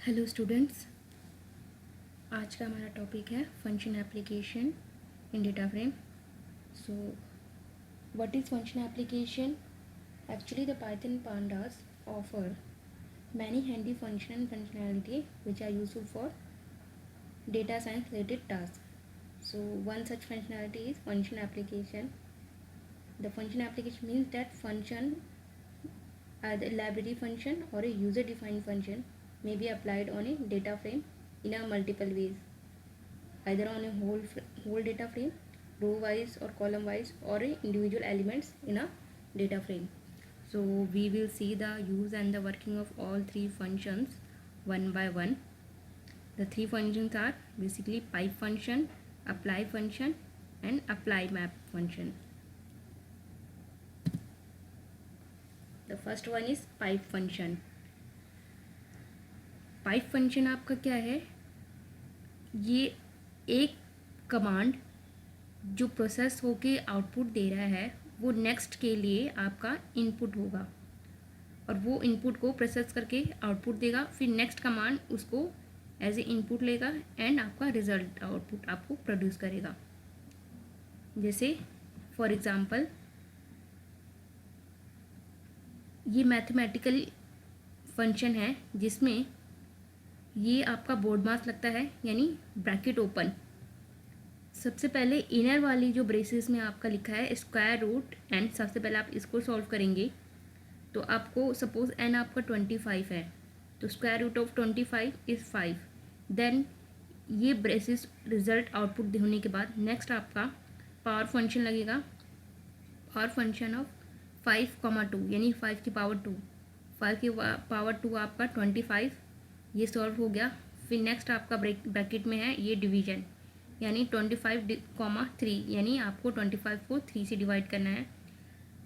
Hello students, आज का हमारा टॉपिक है function application in data frame. So what is function application? Actually the Python pandas offer many handy function and functionality which are useful for data science related tasks. So one such functionality is function application. The function application means that function, either library function or a user defined function, may be applied on a data frame in a multiple ways, either on a whole data frame, row wise or column wise, or a individual elements in a data frame. So we will see the use and the working of all three functions one by one. The three functions are basically pipe function, apply function, and apply map function. The first one is pipe function. Pipe function आपका क्या है? ये एक command जो process होके output दे रहा है वो नेक्स्ट के लिए आपका इनपुट होगा और वो इनपुट को प्रोसेस करके आउटपुट देगा. फिर नेक्स्ट कमांड उसको एज ए इनपुट लेगा एंड आपका रिजल्ट आउटपुट आपको प्रोड्यूस करेगा. जैसे फॉर एग्ज़ाम्पल ये मैथमेटिकल फंक्शन है जिसमें ये आपका बोर्ड मास लगता है, यानी ब्रैकेट ओपन. सबसे पहले इनर वाली जो ब्रेसेस में आपका लिखा है स्क्वायर रूट एन, सबसे पहले आप इसको सॉल्व करेंगे तो आपको सपोज एन आपका 25 है तो square root of 25 is 5. Then ये ब्रेसेस रिजल्ट आउटपुट होने के बाद नेक्स्ट आपका पावर फंक्शन लगेगा. पावर फंक्शन ऑफ 5,2 यानी 5 की पावर 2, 5 की पावर 2 आपका 25, ये सॉल्व हो गया. फिर नेक्स्ट आपका ब्रैकेट में है ये डिवीजन, यानी 25,3 यानी आपको 25 को 3 से डिवाइड करना है.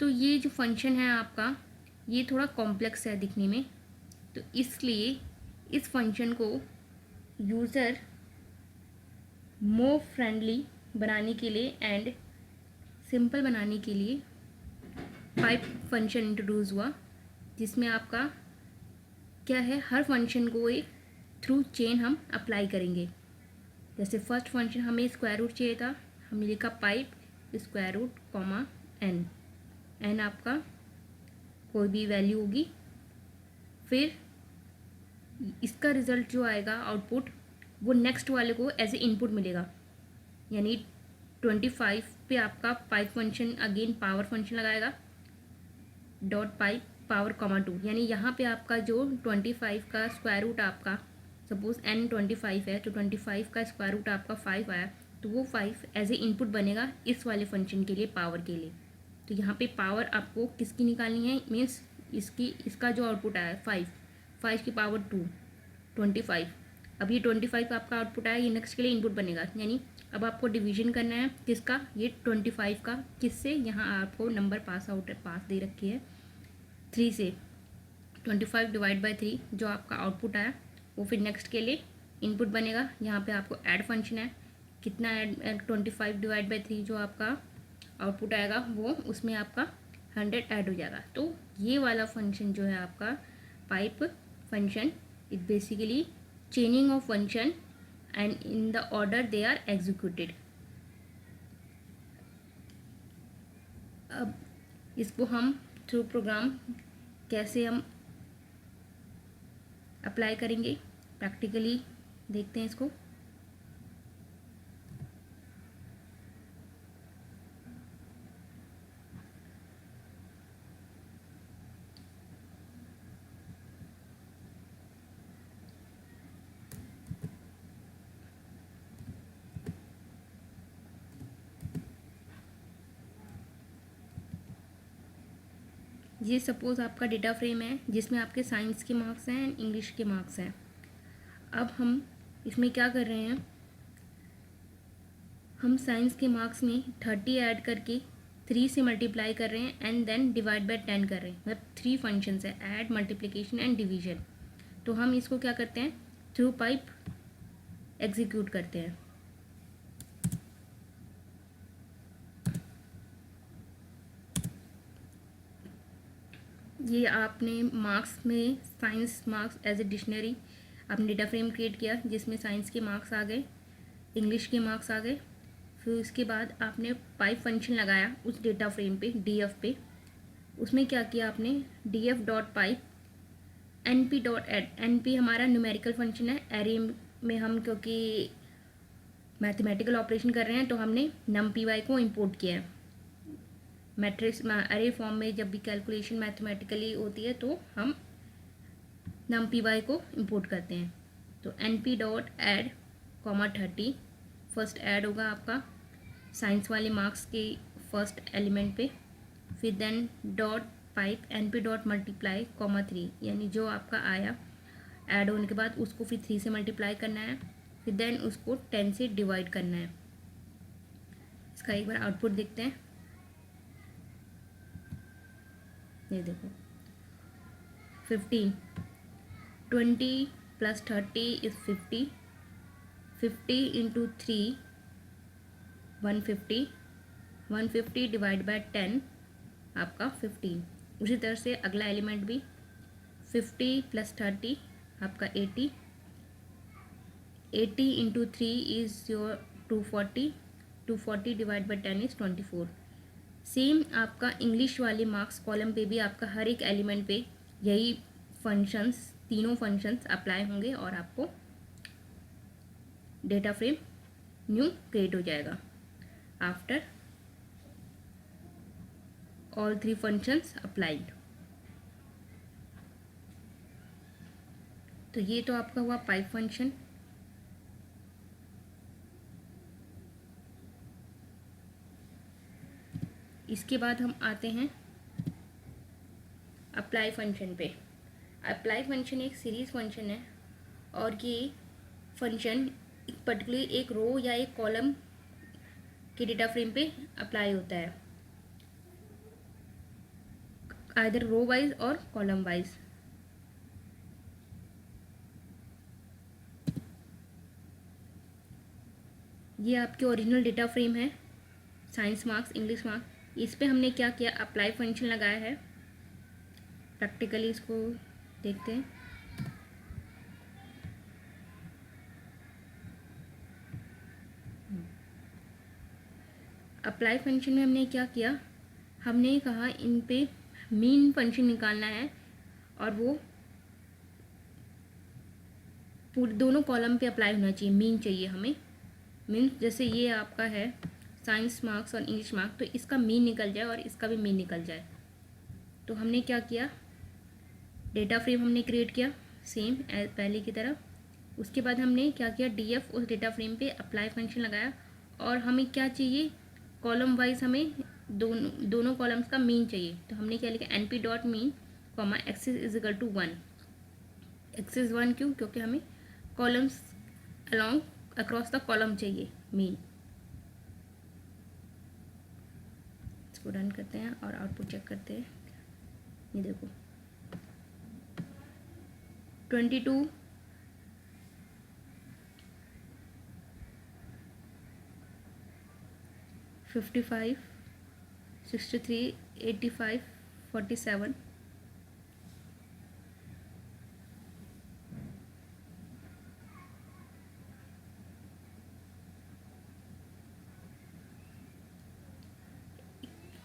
तो ये जो फंक्शन है आपका ये थोड़ा कॉम्प्लेक्स है दिखने में, तो इसलिए इस फंक्शन को यूज़र मोर फ्रेंडली बनाने के लिए एंड सिंपल बनाने के लिए पाइप फंक्शन इंट्रोड्यूस हुआ, जिसमें आपका क्या है, हर फंक्शन को एक थ्रू चेन हम अप्लाई करेंगे. जैसे फर्स्ट फंक्शन हमें स्क्वायर रूट चाहिए था, हमने लिखा pipe square root comma n, n आपका कोई भी वैल्यू होगी. फिर इसका रिज़ल्ट जो आएगा आउटपुट वो नेक्स्ट वाले को एज ए इनपुट मिलेगा, यानी 25 पे आपका pipe function again power function लगाएगा डॉट पाइप पावर कॉमा 2, यानी यहाँ पे आपका जो 25 का स्क्वायर रूट आपका सपोज एन 25 है तो 25 का स्क्वायर रूट आपका 5 आया तो वो 5 एज ए इनपुट बनेगा इस वाले फंक्शन के लिए, पावर के लिए. तो यहाँ पे पावर आपको किसकी निकालनी है, मीन्स इसका जो आउटपुट आया 5 की पावर 2 25. अब ये 25 आपका आउटपुट आया, ये नेक्स्ट के लिए इनपुट बनेगा. यानी अब आपको डिवीजन करना है किसका, ये 25 का किससे, यहाँ आपको नंबर पास दे रखी है 3 से. 25 डिवाइड बाई 3 जो आपका आउटपुट आया वो फिर नेक्स्ट के लिए इनपुट बनेगा. यहाँ पे आपको ऐड फंक्शन है, कितना ऐड 25 डिवाइड बाई 3 जो आपका आउटपुट आएगा वो उसमें आपका 100 ऐड हो जाएगा. तो ये वाला फंक्शन जो है आपका pipe function, it basically chaining of function and in the order they are executed. अब इसको हम थ्रू प्रोग्राम कैसे हम अप्लाई करेंगे प्रैक्टिकली देखते हैं इसको. ये सपोज़ आपका डेटा फ्रेम है जिसमें आपके साइंस के मार्क्स हैं एंड इंग्लिश के मार्क्स हैं. अब हम इसमें क्या कर रहे हैं, हम साइंस के मार्क्स में 30 ऐड करके 3 से मल्टीप्लाई कर रहे हैं एंड देन डिवाइड बाय 10 कर रहे हैं. मतलब 3 फंक्शंस है, ऐड, मल्टीप्लिकेशन एंड डिवीजन. तो हम इसको क्या करते हैं, थ्रू पाइप एग्जीक्यूट करते हैं. ये आपने मार्क्स में science marks as a dictionary आपने डेटा फ्रेम क्रिएट किया जिसमें साइंस के मार्क्स आ गए, इंग्लिश के मार्क्स आ गए। फिर उसके बाद आपने पाइप फंक्शन लगाया उस डेटा फ्रेम पे, डीएफ पे। उसमें क्या किया आपने, df dot pipe np dot add. np हमारा न्यूमेरिकल फंक्शन है, एरे में हम क्योंकि मैथमेटिकल ऑपरेशन कर रहे हैं तो हमने numpy को इंपोर्ट किया है। मैट्रिक्स अरे फॉर्म में जब भी कैलकुलेशन मैथमेटिकली होती है तो हम numpy को इंपोर्ट करते हैं। तो np dot add comma 30, first add होगा आपका साइंस वाले मार्क्स के फर्स्ट एलिमेंट पे। फिर then dot pipe np dot multiply comma 3, यानी जो आपका आया ऐड होने के बाद उसको फिर 3 से मल्टीप्लाई करना है, फिर देन उसको 10 से डिवाइड करना है। इसका एक बार आउटपुट देखते हैं। ये देखो 15, 20 plus 30 is 50, 50 into 3 150, 150 divide by 10 आपका 15। उसी तरह से अगला एलिमेंट भी 50 प्लस 30 आपका 80, 80 into 3 is your 240, 240 divide by 10 is 24। Same आपका इंग्लिश वाले मार्क्स कॉलम पे भी आपका हर एक एलिमेंट पे यही फंक्शंस, तीनों फंक्शंस अप्लाई होंगे और आपको डेटा फ्रेम न्यू क्रिएट हो जाएगा आफ्टर ऑल 3 फंक्शंस अप्लाइड। तो ये तो आपका हुआ पाइप फंक्शन। इसके बाद हम आते हैं अप्लाई फंक्शन पे। अप्लाई फंक्शन एक सीरीज फंक्शन है और ये फंक्शन पर्टिकुलरली एक रो या एक कॉलम के डेटा फ्रेम पे अप्लाई होता है, आइदर रो वाइज और कॉलम वाइज। ये आपके ओरिजिनल डेटा फ्रेम है, साइंस मार्क्स, इंग्लिश मार्क्स। इस पे हमने क्या किया, अप्लाई फंक्शन लगाया है। प्रैक्टिकली इसको देखते हैं। अप्लाई फंक्शन में हमने क्या किया, हमने कहा इन पे मीन फंक्शन निकालना है और वो पूरे दोनों कॉलम पे अप्लाई होना चाहिए। मीन चाहिए हमें, मीन जैसे ये आपका है साइंस मार्क्स और इंग्लिश मार्क्स, तो इसका मीन निकल जाए और इसका भी मीन निकल जाए। तो हमने क्या किया, डेटा फ्रेम हमने क्रिएट किया सेम एज पहले की तरह। उसके बाद हमने क्या किया, डीएफ उस डेटा फ्रेम पे अप्लाई फंक्शन लगाया और हमें क्या चाहिए, कॉलम वाइज हमें दोनों कॉलम्स का मीन चाहिए। तो हमने क्या लिखा, np dot mean comma axis is equal to 1। Axis 1 क्यों, क्योंकि हमें columns along across the column चाहिए मीन। इसको रन करते हैं और आउटपुट चेक करते हैं। ये देखो 22, 55, 63, 85, 47,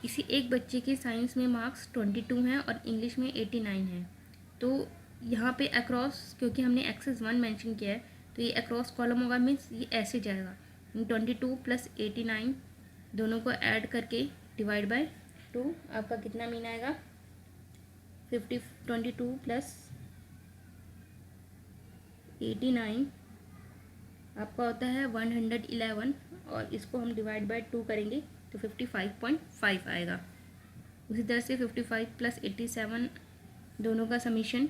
किसी एक बच्चे के साइंस में मार्क्स 22 हैं और इंग्लिश में 89 हैं। तो यहाँ पे अक्रॉस, क्योंकि हमने एक्सेस 1 मेंशन किया है तो ये अक्रॉस कॉलम होगा, मीन्स ये ऐसे जाएगा। 22 प्लस 89 दोनों को ऐड करके डिवाइड बाय 2 आपका कितना मीन आएगा, 22 प्लस 89 आपका होता है 111 और इसको हम डिवाइड बाय 2 करेंगे तो 55.5 आएगा। उसी तरह से 55 प्लस 87 दोनों का समीशन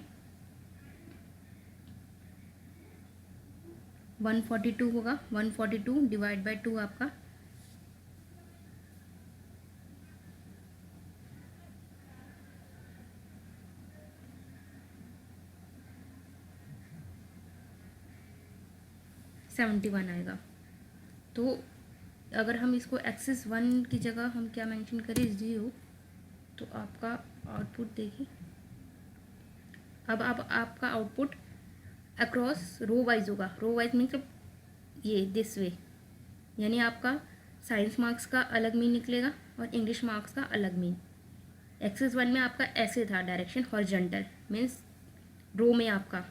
142 होगा। 142 डिवाइड बाय 2 आपका 71 आएगा। तो अगर हम इसको एक्सिस 1 की जगह हम क्या मेंशन करें, 0, तो आपका आउटपुट देखिए। अब आपका आउटपुट अक्रॉस रो वाइज होगा, रो वाइज मतलब ये दिस वे, यानी आपका साइंस मार्क्स का अलग मीन निकलेगा और इंग्लिश मार्क्स का अलग मीन। एक्सरसाइज 1 में आपका ऐसे था डायरेक्शन हॉरिजॉन्टल मीन्स रो में आपका,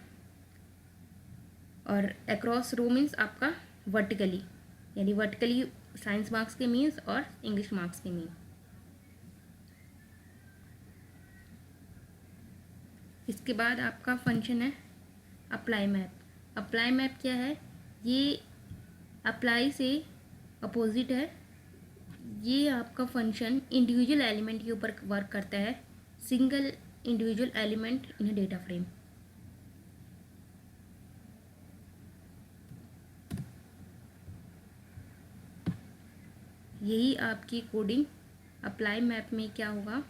और अक्रॉस रो मीन्स आपका वर्टिकली, यानी वर्टिकली साइंस मार्क्स के मीन्स और इंग्लिश मार्क्स के मीन। इसके बाद आपका फंक्शन है अप्लाई मैप। अप्लाई मैप क्या है? ये अप्लाई से अपोजिट है। ये आपका फंक्शन इंडिविजुअल एलिमेंट के ऊपर वर्क करता है, single individual element in a data frame. यही आपकी कोडिंग अप्लाई मैप में क्या होगा,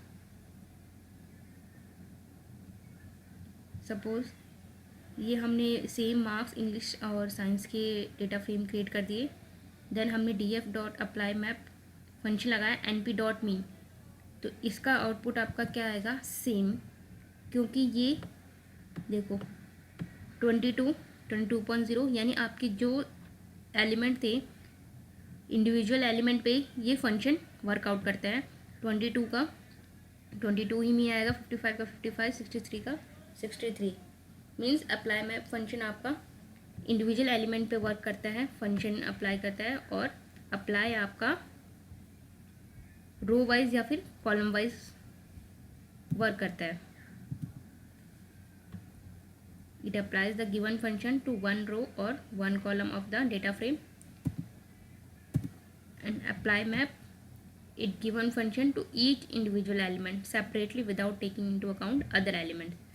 सपोज ये हमने सेम मार्क्स इंग्लिश और साइंस के डेटा फ्रेम क्रिएट कर दिए, देन हमने df dot apply map function लगाया np.me, तो इसका आउटपुट आपका क्या आएगा? सेम, क्योंकि ये देखो 22.0 यानी आपके जो एलिमेंट थे इंडिविजुअल एलिमेंट पे ये फंक्शन वर्कआउट करता है। 22 का 22 ही में आएगा, 55 का 55, 63 का 63, मीन्स अप्लाई मैप फंक्शन आपका इंडिविजुअल एलिमेंट पे वर्क करता है, फंक्शन अप्लाई करता है, और अप्लाई आपका रो वाइज या फिर कॉलम वाइज वर्क करता है। It applies the given function to one row और one column of the data frame and apply map it given function to each individual element separately without taking into account other elements.